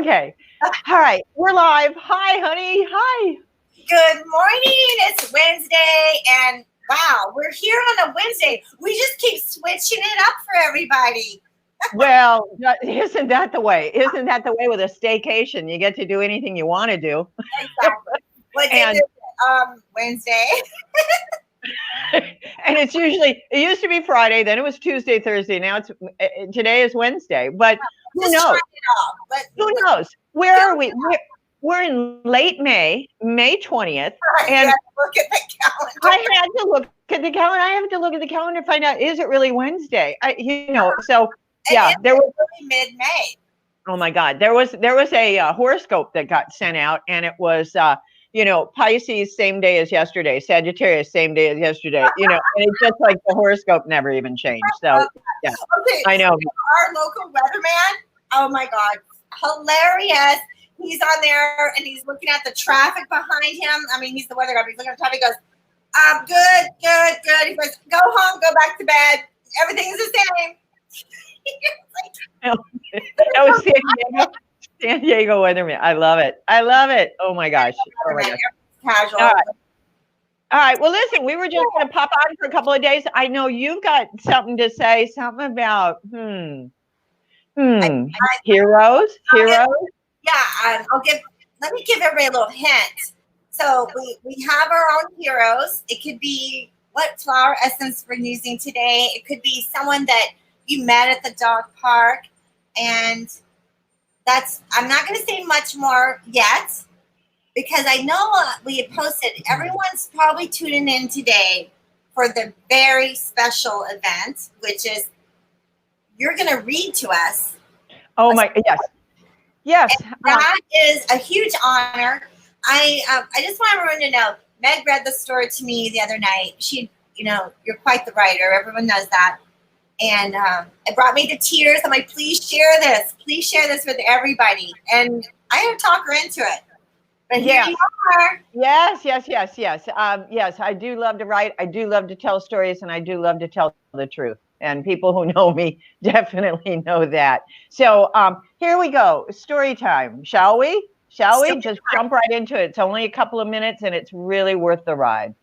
Okay. All right. We're live. Hi, honey. Hi. Good morning. It's Wednesday, and wow, we're here on a Wednesday. We just keep switching it up for everybody. Well, isn't that the way? Isn't that the way with a staycation? You get to do anything you want to do. Exactly. What day is And it? Wednesday. and it used to be Friday, then it was Tuesday, Thursday. Now today is Wednesday. But who Just knows? trying it out. But Who knows? Where are we? We're in late May, May 20th. And look at the calendar. I had to look at the calendar. I have to look at the calendar to find out, is it really Wednesday? So yeah, there was really mid-May. Oh my God, there was a horoscope that got sent out, and it was Pisces same day as yesterday, Sagittarius same day as yesterday, and it's just like the horoscope never even changed. So yeah, okay, I know. Our local weatherman, oh my God, hilarious. He's on there and he's looking at the traffic behind him. I mean, he's the weather guy. He's looking at the traffic. He goes, good. He goes, go home, go back to bed. Everything's the same. That was San Diego weatherman. I love it. Oh my gosh. Casual. All right. Well, listen, we were just going to pop on for a couple of days. I know you've got something to say. Something about heroes. Yeah. Let me give everybody a little hint. So we have our own heroes. It could be what flower essence we're using today. It could be someone that you met at the dog park, and I'm not going to say much more yet because I know we had posted. Everyone's probably tuning in today for the very special event, which is you're going to read to us. Oh my, yes. And that is a huge honor. I just want everyone to know, Meg read the story to me the other night. She, you're quite the writer. Everyone knows that. And it brought me to tears. I'm like, please share this. Please share this with everybody. And I had to talk her into it. But here you are. Yes. Yes, I do love to write. I do love to tell stories, and I do love to tell the truth. And people who know me definitely know that. So here we go. Story time. Shall we? Just jump right into it. It's only a couple of minutes, and it's really worth the ride.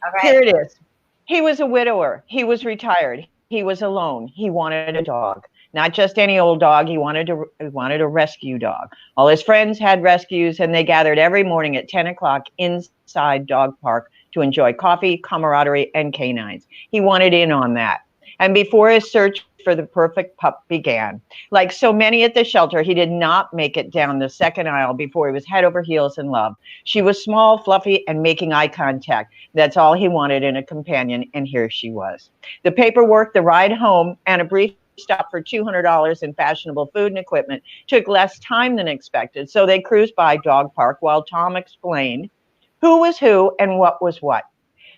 All right. Here it is. He was a widower. He was retired. He was alone. He wanted a dog, not just any old dog. He wanted a rescue dog. All his friends had rescues, and they gathered every morning at 10 o'clock inside Dog Park to enjoy coffee, camaraderie, and canines. He wanted in on that. And before his search for the perfect pup began, like so many at the shelter, he did not make it down the second aisle before he was head over heels in love. She was small, fluffy, and making eye contact. That's all he wanted in a companion, and here she was. The paperwork, the ride home, and a brief stop for $200 in fashionable food and equipment took less time than expected, so they cruised by Dog Park while Tom explained who was who and what was what.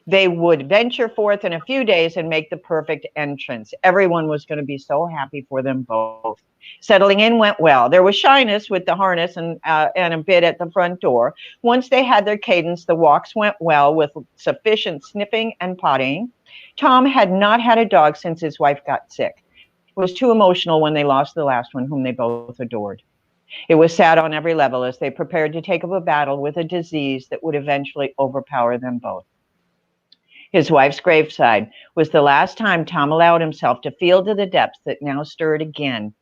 They would venture forth in a few days and make the perfect entrance. Everyone was going to be so happy for them both. Settling in went well. There was shyness with the harness and a bit at the front door. Once they had their cadence, the walks went well with sufficient sniffing and pottying. Tom had not had a dog since his wife got sick. It was too emotional when they lost the last one, whom they both adored. It was sad on every level as they prepared to take up a battle with a disease that would eventually overpower them both. His wife's graveside was the last time Tom allowed himself to feel to the depths that now stirred again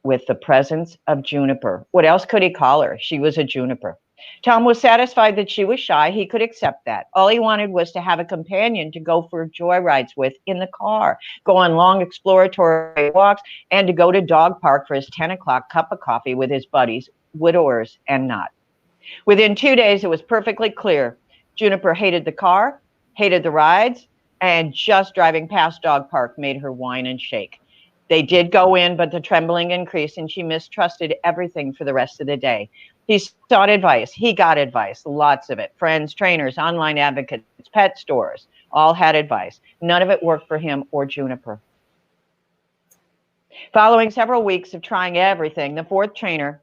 with the presence of Juniper. What else could he call her? She was a Juniper. Tom was satisfied that she was shy. He could accept that. All he wanted was to have a companion to go for joyrides with in the car, go on long exploratory walks, and to go to Dog Park for his 10 o'clock cup of coffee with his buddies, widowers and not. Within 2 days, it was perfectly clear. Juniper hated the car, hated the rides, and just driving past Dog Park made her whine and shake. They did go in, but the trembling increased, and she mistrusted everything for the rest of the day. He sought advice. He got advice, lots of it. Friends, trainers, online advocates, pet stores, all had advice. None of it worked for him or Juniper. Following several weeks of trying everything, the fourth trainer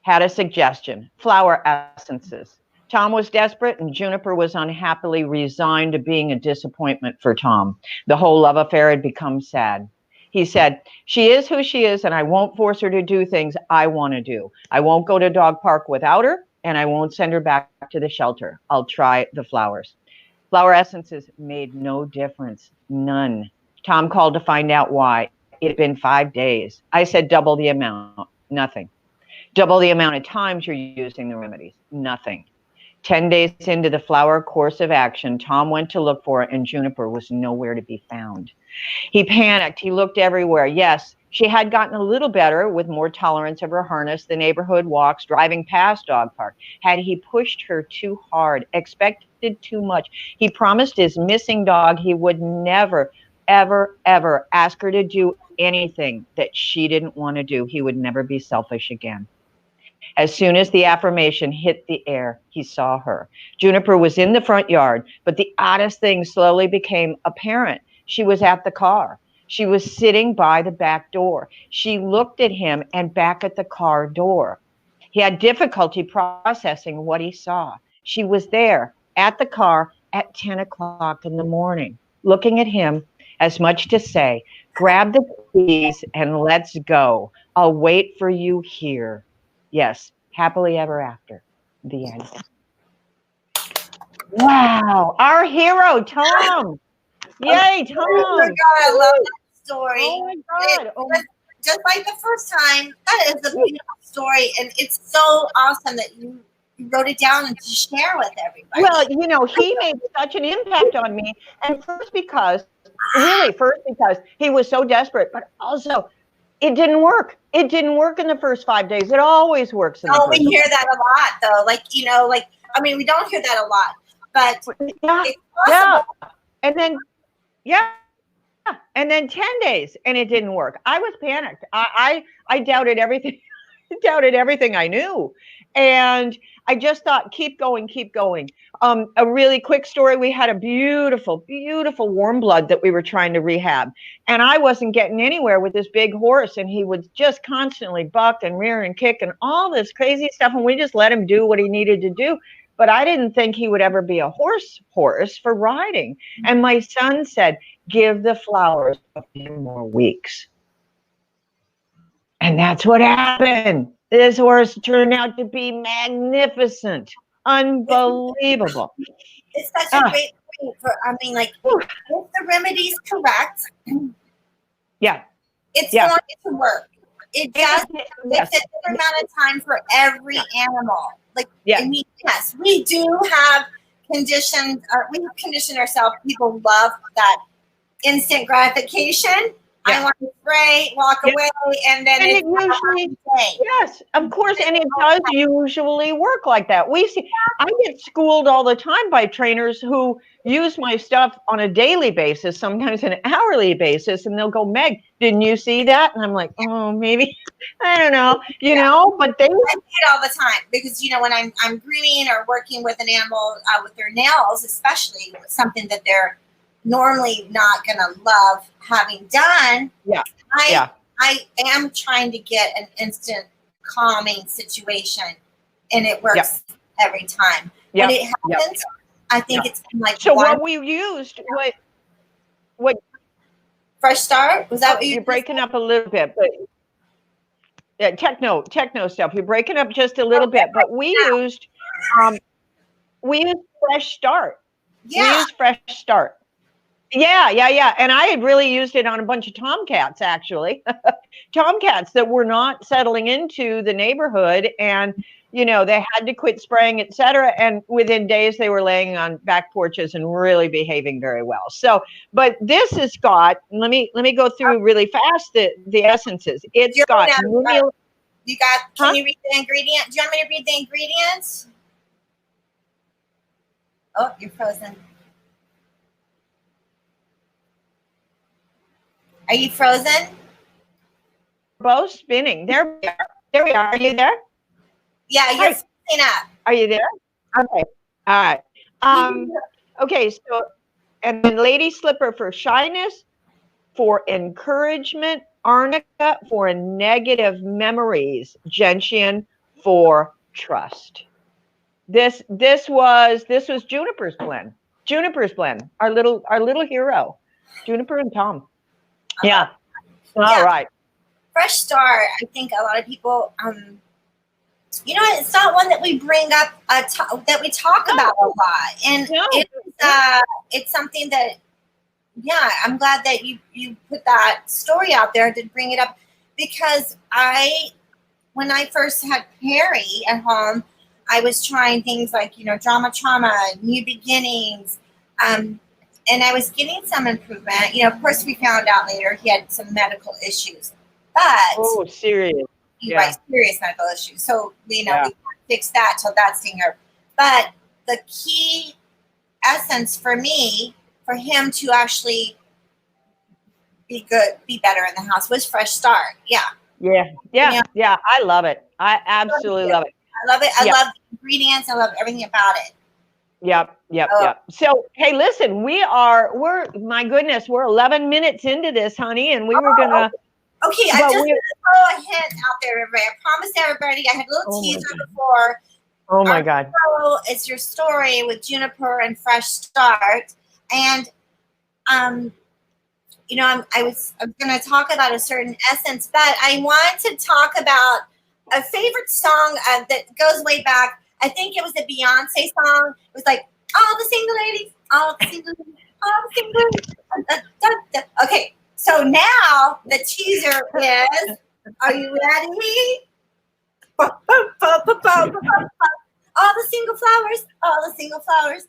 had a suggestion: flower essences. Tom was desperate, and Juniper was unhappily resigned to being a disappointment for Tom. The whole love affair had become sad. He said, she is who she is, and I won't force her to do things I want to do. I won't go to dog park without her, and I won't send her back to the shelter. I'll try the flowers. Flower essences made no difference, none. Tom called to find out why. It had been 5 days. I said, double the amount, nothing. Double the amount of times you're using the remedies, nothing. 10 days into the flower course of action, Tom went to look for it, and Juniper was nowhere to be found. He panicked. He looked everywhere. Yes, she had gotten a little better with more tolerance of her harness, the neighborhood walks, driving past dog park. Had he pushed her too hard, expected too much? He promised his missing dog he would never, ever, ever ask her to do anything that she didn't want to do. He would never be selfish again. As soon as the affirmation hit the air, he saw her. Juniper was in the front yard, but the oddest thing slowly became apparent. She was at the car. She was sitting by the back door. She looked at him and back at the car door. He had difficulty processing what he saw. She was there at the car at 10 o'clock in the morning, looking at him as much to say, grab the keys and let's go. I'll wait for you here. Yes, happily ever after. The end. Wow, our hero, Tom. Yay, Tom. Oh my God, I love that story. Oh my God. Just like the first time, that is a beautiful story. And it's so awesome that you wrote it down and to share with everybody. Well, you know, he made such an impact on me. And first because he was so desperate, but also it didn't work. It didn't work in the first 5 days. It always works in the first. We hear that a lot, though. We don't hear that a lot, but yeah, it's possible. Yeah. And then 10 days and it didn't work. I was panicked. I doubted everything. Doubted everything I knew. And I just thought, keep going, keep going. A really quick story. We had a beautiful, beautiful warm blood that we were trying to rehab. And I wasn't getting anywhere with this big horse. And he would just constantly buck and rear and kick and all this crazy stuff. And we just let him do what he needed to do. But I didn't think he would ever be a horse for riding. And my son said, give the flowers a few more weeks. And that's what happened. This horse turned out to be magnificent. Unbelievable. It's such a great thing if the remedy's correct, yeah, it's going to work. It just takes a different amount of time for every animal. Yes, we do have conditions, we have conditioned ourselves. People love that instant gratification. Yeah. I want to spray, walk away, and then it usually, yes, of course, and it does usually work like that. I get schooled all the time by trainers who use my stuff on a daily basis, sometimes an hourly basis, and they'll go, Meg, didn't you see that? And I'm like, oh, maybe, I don't know, but I see it all the time because, when I'm grooming or working with an animal with their nails, especially something that they're normally not going to love having done. Yeah. I am trying to get an instant calming situation, and it works every time. When it happens, I think it's like. So what we used, what Fresh Start, was that what you're breaking up a little bit, but techno stuff. You're breaking up just a little bit, but we used Fresh Start. Yeah. We used Fresh Start. Yeah. And I had really used it on a bunch of tomcats, actually. Tomcats that were not settling into the neighborhood, and they had to quit spraying, etc. And within days, they were laying on back porches and really behaving very well. So, but this has got. Let me go through really fast the essences. It's got. Can you read the ingredients? Do you want me to read the ingredients? Oh, you're frozen. Are you frozen? Both spinning. There we are. There we are. Are you there? Yeah, you're spinning up. Are you there? Okay. All right. Okay. So, and then Lady Slipper for shyness, for encouragement, Arnica for negative memories, Gentian for trust. This was Juniper's blend. Juniper's blend. Our little hero, Juniper and Tom. Yeah. All right. Fresh Start. I think a lot of people, you know, it's not one that we bring up, that we talk about a lot, and it's something that, yeah, I'm glad that you put that story out there to bring it up, because when I first had Perry at home, I was trying things like, you know, drama, trauma, new beginnings, and I was getting some improvement. You know, of course, we found out later he had some medical issues, but serious. Right, serious medical issues. So we can't fix that till that's taken care of. But the key essence for me, for him to actually be better in the house, was Fresh Start. Yeah. I love it. I absolutely love it. I love it. I love the ingredients. I love everything about it. Yep. So, hey, listen, we're my goodness, we're 11 minutes into this, honey, and we were gonna. Okay, I just want to throw a hint out there, everybody. I promised everybody. I had a little teaser before. Oh my God! It's your story with Juniper and Fresh Start, and you know, I'm going to talk about a certain essence, but I want to talk about a favorite song that goes way back. I think it was a Beyonce song. It was like, all the single ladies, all the single ladies, all the single ladies. Okay, so now the teaser is, are you ready? All the single flowers, all the single flowers, all the single flowers.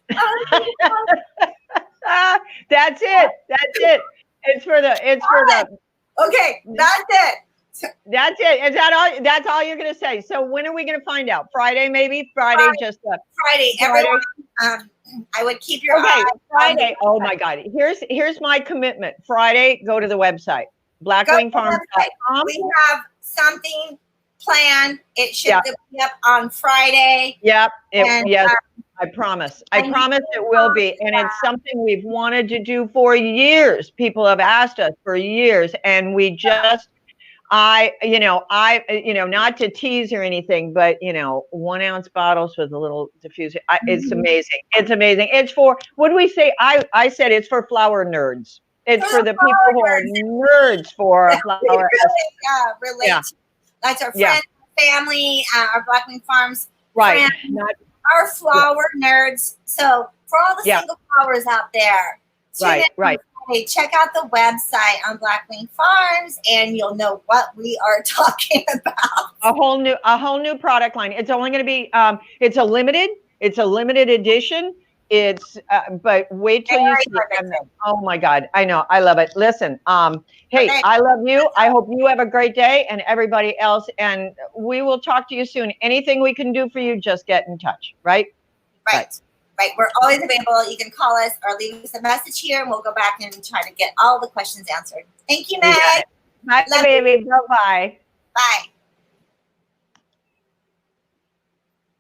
That's it. It's for the. Okay, that's it. That's it. Is that all? That's all you're gonna say. So when are we gonna find out? Friday, maybe. Friday. Everyone. I would keep your eye. Friday. Oh my God. Here's my commitment. Friday. Go to the website. BlackWingFarms.com. We have something planned. It should be up on Friday. Yep. Yes. I promise. I promise it will be. And it's something we've wanted to do for years. People have asked us for years. And we just, not to tease or anything, but, 1 ounce bottles with a little diffuser. It's amazing. It's amazing. It's for, what do we say? I said it's for flower nerds. It's for the people who are nerds for flower. Relate. That's our friends, family, our BlackWing Farms. Right. Our flower nerds. So for all the single flowers out there, right. Check out the website on BlackWing Farms, and you'll know what we are talking about. A whole new product line. It's only going to be it's a limited edition. It's but wait till you see it. Oh my God, I know, I love it. Listen, hey, I love you. I hope you have a great day, and everybody else. And we will talk to you soon. Anything we can do for you, just get in touch. Right. We're always available. You can call us or leave us a message here, and we'll go back and try to get all the questions answered. Thank you, Meg. Bye, baby. Bye. Bye.